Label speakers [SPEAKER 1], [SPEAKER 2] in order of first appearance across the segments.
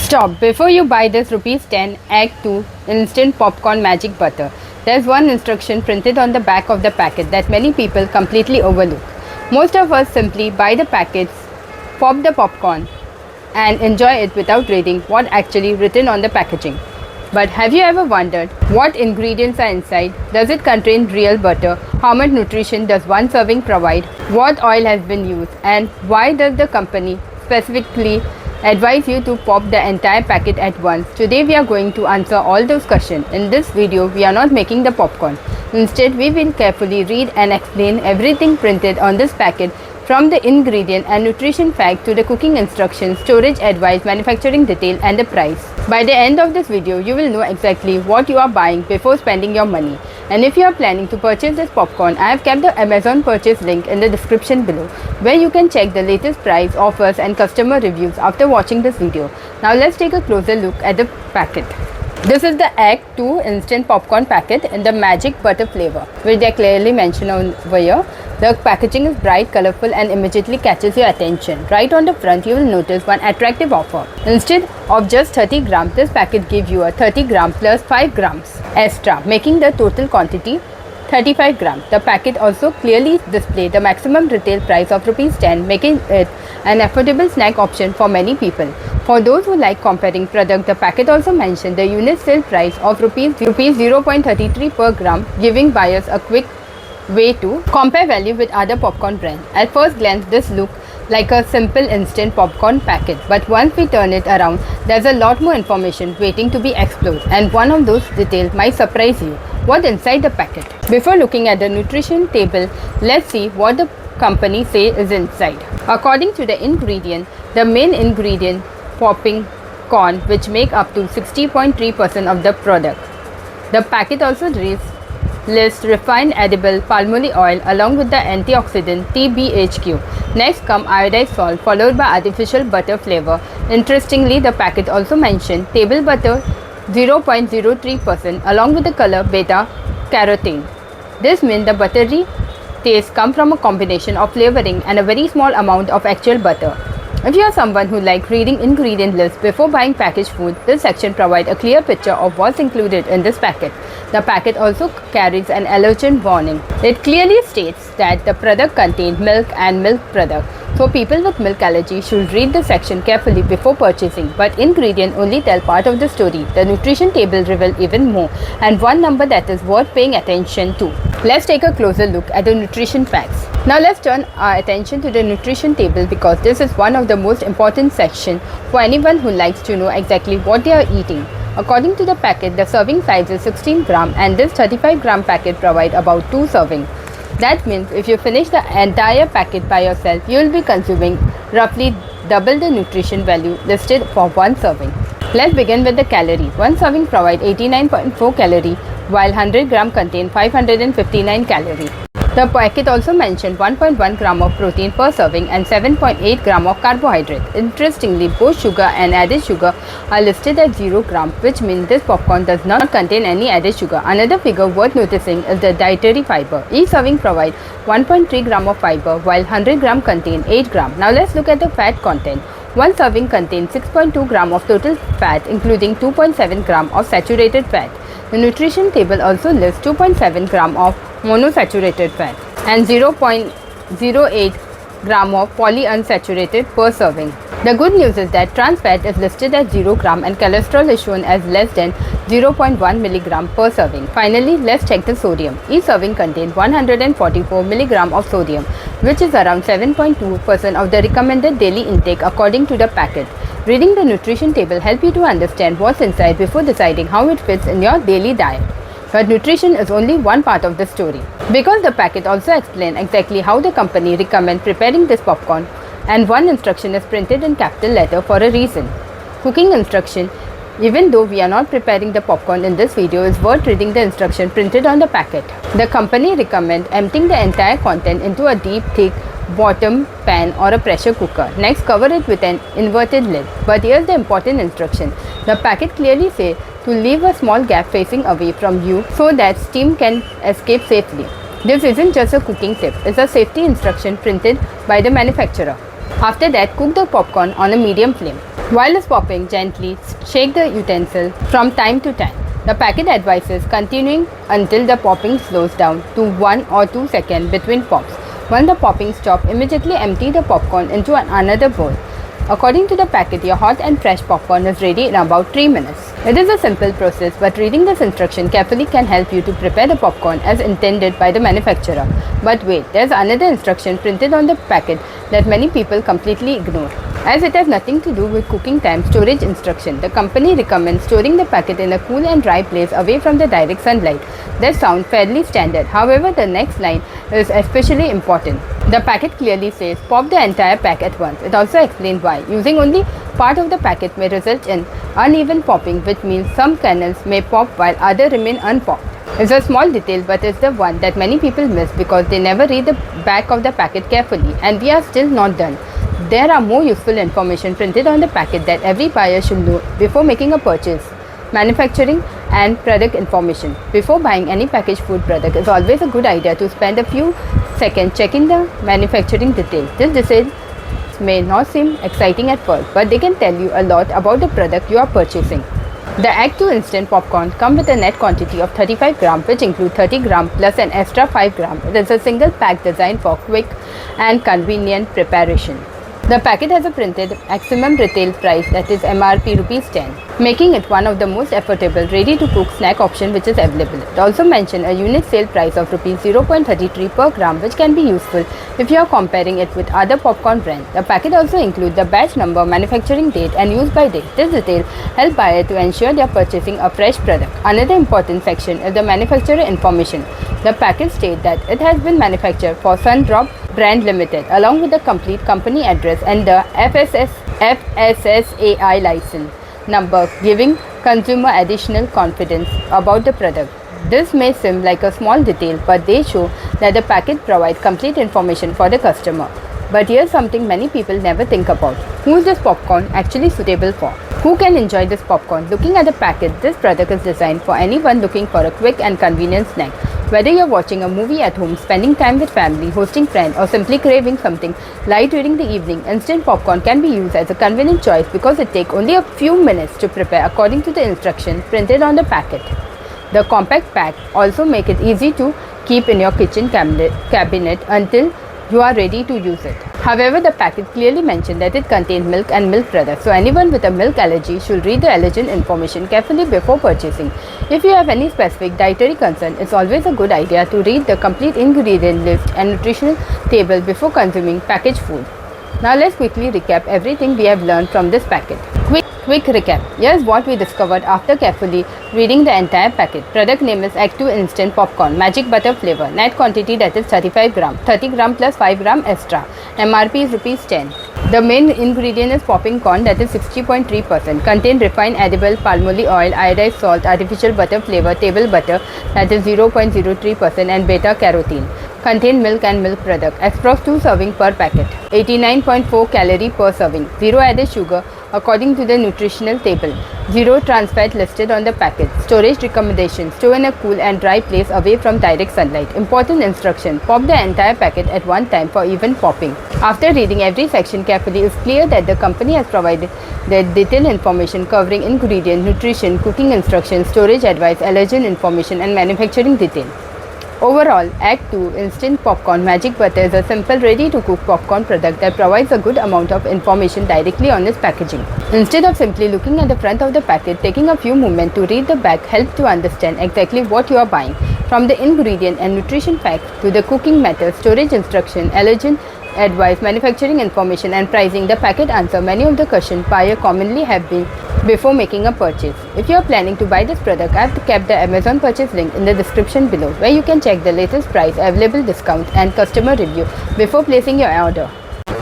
[SPEAKER 1] Stop! Before you buy this rupees 10 Egg 2 instant popcorn magic butter, there's one instruction printed on the back of the packet that many people completely overlook. Most of us simply buy the packets, pop the popcorn, and enjoy it without reading what actually written on the packaging. But have you ever wondered what ingredients are inside? Does it contain real butter? How much nutrition does one serving provide? What oil has been used? And why does the company specifically advise you to pop the entire packet at once? Today we are going to answer all those questions. In this video, we are not making the popcorn. Instead, we will carefully read and explain everything printed on this packet, from the ingredient and nutrition fact to the cooking instructions, storage advice, manufacturing detail and the price. By the end of this video, you will know exactly what you are buying before spending your money. And if you are planning to purchase this popcorn, I have kept the Amazon purchase link in the description below, where you can check the latest price, offers and customer reviews after watching this video. Now let's take a closer look at the packet. This is the Egg 2 instant popcorn packet in the magic butter flavor, which they clearly mention over here. The packaging is bright, colorful and immediately catches your attention. Right on the front, you will notice one attractive offer. Instead of just 30 grams, this packet gives you a 30 gram plus 5 grams extra, making the total quantity 35 grams. The packet also clearly displays the maximum retail price of rupees 10, making it an affordable snack option for many people. For those who like comparing products, the packet also mentions the unit sale price of rupees 0.33 per gram, giving buyers a quick way to compare value with other popcorn brands. At first glance, this looks like a simple instant popcorn packet, but once we turn it around, there's a lot more information waiting to be explored, and one of those details might surprise you. What's inside the packet? Before looking at the nutrition table, let's see what the company says is inside. According to the ingredient, the main ingredient, popping corn, which make up to 60.3% of the product. The packet also lists refined edible palm oil along with the antioxidant TBHQ. Next come iodized salt, followed by artificial butter flavor. Interestingly, the packet also mentioned table butter 0.03% along with the color beta carotene. This means the buttery taste comes from a combination of flavoring and a very small amount of actual butter. If you are someone who likes reading ingredient lists before buying packaged food, this section provides a clear picture of what's included in this packet. The packet also carries an allergen warning. It clearly states that the product contains milk and milk products, so people with milk allergy should read the section carefully before purchasing. But ingredients only tell part of the story. The nutrition table reveals even more, and one number that is worth paying attention to. Let's take a closer look at the nutrition facts. Now let's turn our attention to the nutrition table, because this is one of the most important sections for anyone who likes to know exactly what they are eating. According to the packet, the serving size is 16 grams, and this 35 gram packet provides about 2 servings. That means if you finish the entire packet by yourself, you will be consuming roughly double the nutrition value listed for one serving. Let's begin with the calories. One serving provides 89.4 calories, while 100 grams contain 559 calories. The packet also mentioned 1.1 gram of protein per serving and 7.8 gram of carbohydrate. Interestingly, both sugar and added sugar are listed at 0 gram, which means this popcorn does not contain any added sugar. Another figure worth noticing is the dietary fiber. Each serving provides 1.3 gram of fiber, while 100 gram contain 8 gram. Now let's look at the fat content. One serving contains 6.2 gram of total fat, including 2.7 gram of saturated fat. The nutrition table also lists 2.7 gram of monosaturated fat and 0.08 gram of polyunsaturated per serving. The good news is that trans fat is listed as 0 gram and cholesterol is shown as less than 0.1 milligram per serving. Finally, let's check the sodium. Each serving contains 144 milligram of sodium, which is around 7.2% of the recommended daily intake according to the packet. Reading the nutrition table helps you to understand what's inside before deciding how it fits in your daily diet. But nutrition is only one part of the story, because the packet also explains exactly how the company recommends preparing this popcorn, and one instruction is printed in capital letter for a reason. Cooking instruction. Even though we are not preparing the popcorn in this video, it's worth reading the instruction printed on the packet. The company recommends emptying the entire content into a deep, thick bottom pan or a pressure cooker. Next, cover it with an inverted lid. But here's the important instruction. The packet clearly says to leave a small gap facing away from you so that steam can escape safely. This isn't just a cooking tip, it's a safety instruction printed by the manufacturer. After that, cook the popcorn on a medium flame. While it's popping, gently shake the utensil from time to time. The packet advises continuing until the popping slows down to 1 or 2 seconds between pops. When the popping stops, immediately empty the popcorn into another bowl. According to the packet, your hot and fresh popcorn is ready in about 3 minutes. It is a simple process, but reading this instruction carefully can help you to prepare the popcorn as intended by the manufacturer. But wait, there's another instruction printed on the packet that many people completely ignore. As it has nothing to do with cooking time storage instruction, the company recommends storing the packet in a cool and dry place away from the direct sunlight. That sounds fairly standard. However, the next line is especially important. The packet clearly says pop the entire pack at once. It also explains why. Using only part of the packet may result in uneven popping, which means some kernels may pop while others remain unpopped. It's a small detail, but it's the one that many people miss because they never read the back of the packet carefully, and we are still not done. There are more useful information printed on the packet that every buyer should know before making a purchase. Manufacturing and product information. Before buying any packaged food product, it's always a good idea to spend a few seconds checking the manufacturing details. These details may not seem exciting at first, but they can tell you a lot about the product you are purchasing. The Act 2 instant popcorn come with a net quantity of 35 grams, which include 30 grams plus an extra 5 grams. It is a single pack designed for quick and convenient preparation. The packet has a printed maximum retail price, that is MRP ₹10, making it one of the most affordable ready-to-cook snack option which is available. It also mentions a unit sale price of ₹0.33 per gram, which can be useful if you are comparing it with other popcorn brands. The packet also includes the batch number, manufacturing date and use by date. This detail helps buyers to ensure they are purchasing a fresh product. Another important section is the manufacturer information. The packet states that it has been manufactured for Sundrop Brand Limited, along with the complete company address and the FSSAI license number, giving consumer additional confidence about the product. This may seem like a small detail, but they show that the packet provides complete information for the customer. But here's something many people never think about. Who is this popcorn actually suitable for? Who can enjoy this popcorn? Looking at the packet, this product is designed for anyone looking for a quick and convenient snack. Whether you're watching a movie at home, spending time with family, hosting friends, or simply craving something light during the evening, instant popcorn can be used as a convenient choice because it takes only a few minutes to prepare according to the instructions printed on the packet. The compact pack also makes it easy to keep in your kitchen cabinet until you are ready to use it. However, the packet clearly mentioned that it contains milk and milk products, so anyone with a milk allergy should read the allergen information carefully before purchasing. If you have any specific dietary concern, it's always a good idea to read the complete ingredient list and nutritional table before consuming packaged food. Now let's quickly recap everything we have learned from this packet. Quick recap. Here's what we discovered after carefully reading the entire packet. Product name is Act 2 Instant Popcorn, Magic Butter Flavor. Net quantity, that is 35 gram. 30 gram plus 5 gram extra. MRP is ₹10. The main ingredient is popping corn, that is 60.3%. Contain refined edible palm oil, iodized salt, artificial butter flavor, table butter, that is 0.03%, and beta carotene. Contain milk and milk product. Approx 2 serving per packet. 89.4 calorie per serving. Zero added sugar according to the nutritional table. Zero trans fat listed on the packet. Storage recommendation. Store in a cool and dry place away from direct sunlight. Important instruction. Pop the entire packet at one time for even popping. After reading every section carefully, it's clear that the company has provided the detailed information covering ingredient, nutrition, cooking instructions, storage advice, allergen information, and manufacturing detail. Overall, Act 2 Instant Popcorn Magic Butter is a simple, ready-to-cook popcorn product that provides a good amount of information directly on its packaging. Instead of simply looking at the front of the packet, taking a few moments to read the back helps to understand exactly what you are buying. From the ingredient and nutrition facts to the cooking methods, storage instruction, allergen advice, manufacturing information, and pricing, the packet answers many of the questions buyers commonly have been before making a purchase. If you are planning to buy this product, I have kept the Amazon purchase link in the description below, where you can check the latest price, available discounts, and customer review before placing your order.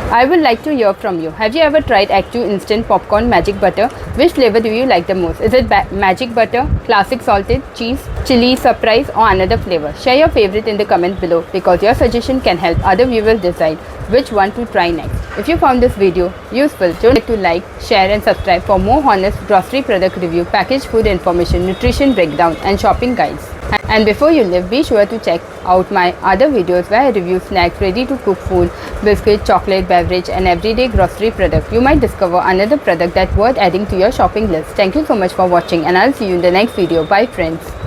[SPEAKER 1] I would like to hear from you. Have you ever tried Act 2 Instant Popcorn Magic Butter? Which flavor do you like the most? Is it magic butter, classic salted, cheese, chili, surprise, or another flavor? Share your favorite in the comment below because your suggestion can help other viewers decide which one to try next. If you found this video useful, don't forget to like, share, and subscribe for more honest grocery product review, packaged food information, nutrition breakdown, and shopping guides. And before you leave, be sure to check out my other videos where I review snacks, ready to cook food, biscuit, chocolate, beverage and everyday grocery product. You might discover another product that's worth adding to your shopping list. Thank you so much for watching and I'll see you in the next video. Bye friends.